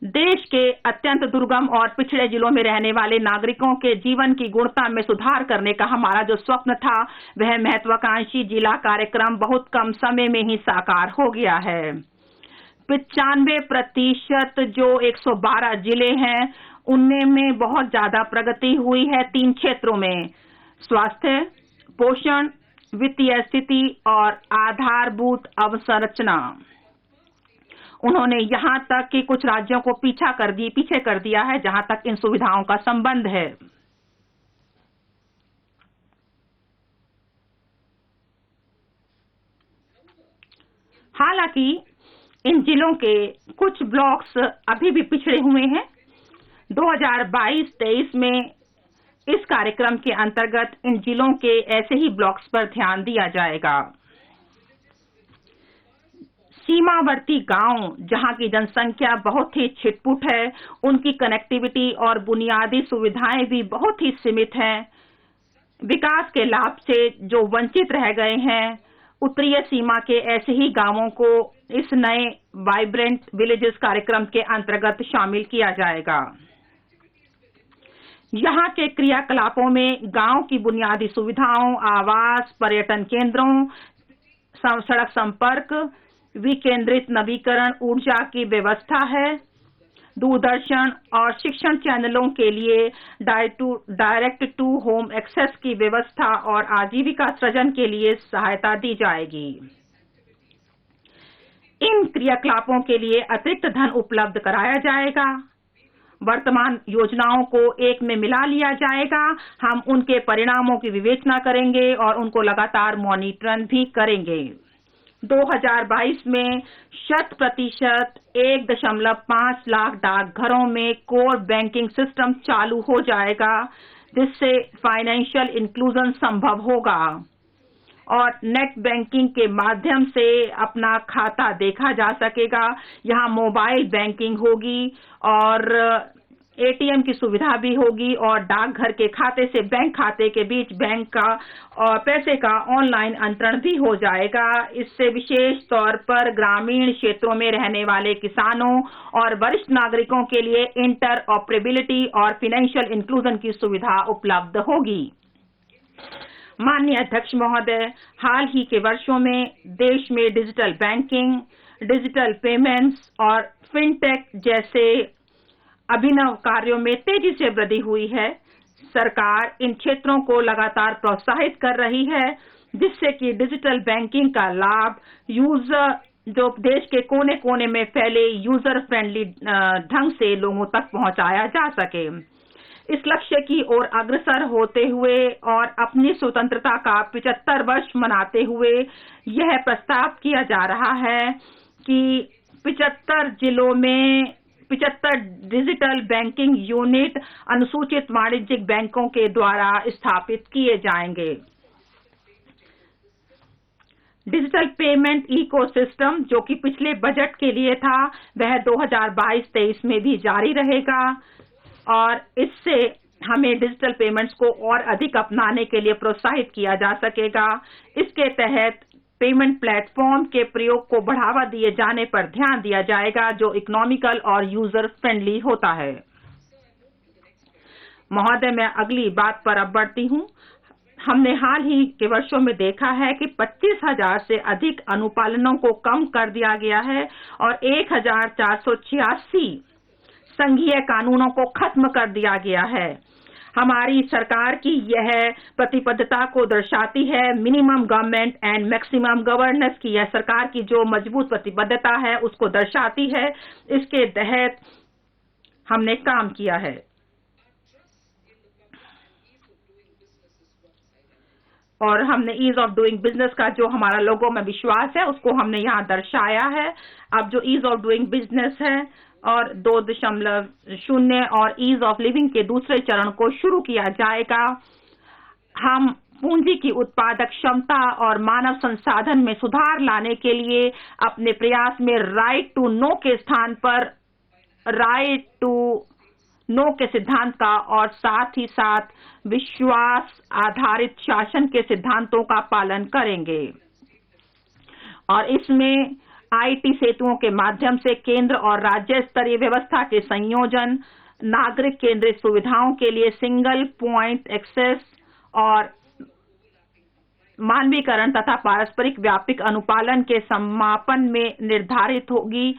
देश के अत्यंत दुर्गम और पिछड़े जिलों में रहने वाले नागरिकों के जीवन की गुणवत्ता में सुधार करने का हमारा जो स्वप्न था, वह महत्वाकांक्षी जिला कार्यक्रम बहुत कम समय में ही साकार हो गया है। 95% जो 112 जिले हैं, उनमें बहुत ज्यादा प्रगति हुई है 3 क्षेत्रों में: स्वास्थ्य, पोषण, वित्तीय स्थिति और आधारभूत अवसंरचना। उन्होंने यहां तक कि कुछ राज्यों को पीछे कर दिया है जहां तक इन सुविधाओं का संबंध है। हालांकि इन जिलों के कुछ ब्लॉक्स अभी भी पिछड़े हुए हैं। 2022-23 में इस कार्यक्रम के अंतर्गत इन जिलों के ऐसे ही ब्लॉक्स पर ध्यान दिया जाएगा। सीमावर्ती गांव, जहां की जनसंख्या बहुत ही छिटपुट है, उनकी कनेक्टिविटी और बुनियादी सुविधाएं भी बहुत ही सीमित हैं। विकास के लाभ से जो वंचित रह गए हैं, उत्तरीय सीमा के ऐसे ही गांवों को इस नए वाइब्रेंट विलेजेस कार्यक्रम के अंतर्गत शामिल किया जाएगा। यहाँ के क्रियाकलापों में गांव की बुनियादी सुविधाओं, आवास, पर्यटन केंद्रों, सड़क संपर्क, विकेंद्रित नवीकरण ऊर्जा की व्यवस्था है। दूरदर्शन और शिक्षण चैनलों के लिए डायरेक्ट टू होम एक्सेस की व्यवस्था और आजीविका सृजन के लिए सहायता दी जाएगी। इन क्रियाकलापों के लिए अतिरिक्त धन उपलब्ध कराया जाएगा। वर्तमान योजनाओं को एक में मिला लिया जाएगा। हम उनके परिणामों की विवेचना करेंगे और उनको लगातार मॉनिटर भी करेंगे। 2022 में 100% 1.5 लाख डाकघरों में कोर बैंकिंग सिस्टम चालू हो जाएगा, जिससे फाइनेंशियल इंक्लूजन संभव होगा और नेट बैंकिंग के माध्यम से अपना खाता देखा जा सकेगा। यहाँ मोबाइल बैंकिंग होगी और एटीएम की सुविधा भी होगी और डाकघर के खाते से बैंक खाते के बीच बैंक का और पैसे का ऑनलाइन अंतरण भी हो जाएगा। इससे विशेष तौर पर ग्रामीण क्षेत्रों में रहने वाले किसानों और वरिष्ठ नागरिकों के लिए इंटर ऑपरेबिलिटी और फाइनेंशियल इंक्लूजन की सुविधा उपलब्ध होगी। माननीय अध्यक्ष महोदय, हाल ही के वर्षों में देश में डिजिटल बैंकिंग, डिजिटल पेमेंट्स और फिनटेक जैसे अभिनव कार्यों में तेजी से वृद्धि हुई है। सरकार इन क्षेत्रों को लगातार प्रोत्साहित कर रही है, जिससे कि डिजिटल बैंकिंग का लाभ यूजर जो देश के कोने कोने में फैले यूजर फ्रेंडली ढंग से लोगों तक पहुंचाया जा सके। इस लक्ष्य की ओर अग्रसर होते हुए और अपनी स्वतंत्रता का 75 वर्ष मनाते हुए यह प्रस्ताव किया जा रहा है कि 75 जिलों में 75 डिजिटल बैंकिंग यूनिट अनुसूचित वाणिज्यिक बैंकों के द्वारा स्थापित किए जाएंगे। डिजिटल पेमेंट इकोसिस्टम, जो कि पिछले बजट के लिए था, वह 2022-23 में भी जारी रहेगा और इससे हमें डिजिटल पेमेंट्स को और अधिक अपनाने के लिए प्रोत्साहित किया जा सकेगा। इसके तहत पेमेंट प्लेटफॉर्म के प्रयोग को बढ़ावा दिए जाने पर ध्यान दिया जाएगा, जो इकोनॉमिकल और यूजर फ्रेंडली होता है। महोदय, मैं अगली बात पर अब बढ़ती हूँ। हमने हाल ही के वर्षों में देखा है कि 25,000 से अधिक अनुपालनों को कम कर दिया गया है और 1,486 संघीय कानूनों को खत्म कर दिया गया है। हमारी सरकार की यह प्रतिबद्धता को दर्शाती है। Minimum government and maximum governance की यह सरकार की जो मजबूत प्रतिबद्धता है, उसको दर्शाती है। इसके तहत हमने काम किया है और हमने ईज ऑफ डूइंग बिजनेस का जो हमारा लोगों में विश्वास है, उसको हमने यहाँ दर्शाया है। अब जो ईज ऑफ डूइंग बिजनेस है और 2.0 और ईज ऑफ लिविंग के दूसरे चरण को शुरू किया जाएगा। हम पूंजी की उत्पादक क्षमता और मानव संसाधन में सुधार लाने के लिए अपने प्रयास में राइट टू नो के स्थान पर राइट टू नो के सिद्धांत का और साथ ही साथ विश्वास आधारित शासन के सिद्धांतों का पालन करेंगे और इसमें आईटी सेतुओं के माध्यम से केंद्र और राज्य स्तरीय व्यवस्था के संयोजन, नागरिक केंद्रित सुविधाओं के लिए सिंगल पॉइंट एक्सेस और मानवीकरण तथा पारस्परिक व्यापक अनुपालन के समापन में निर्धारित होगी,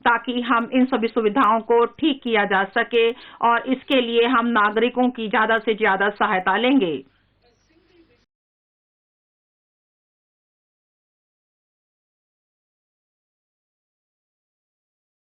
ताकि हम इन सभी सुविधाओं को ठीक किया जा सके और इसके लिए हम नागरिकों की ज्यादा से ज्यादा सहायता लेंगे।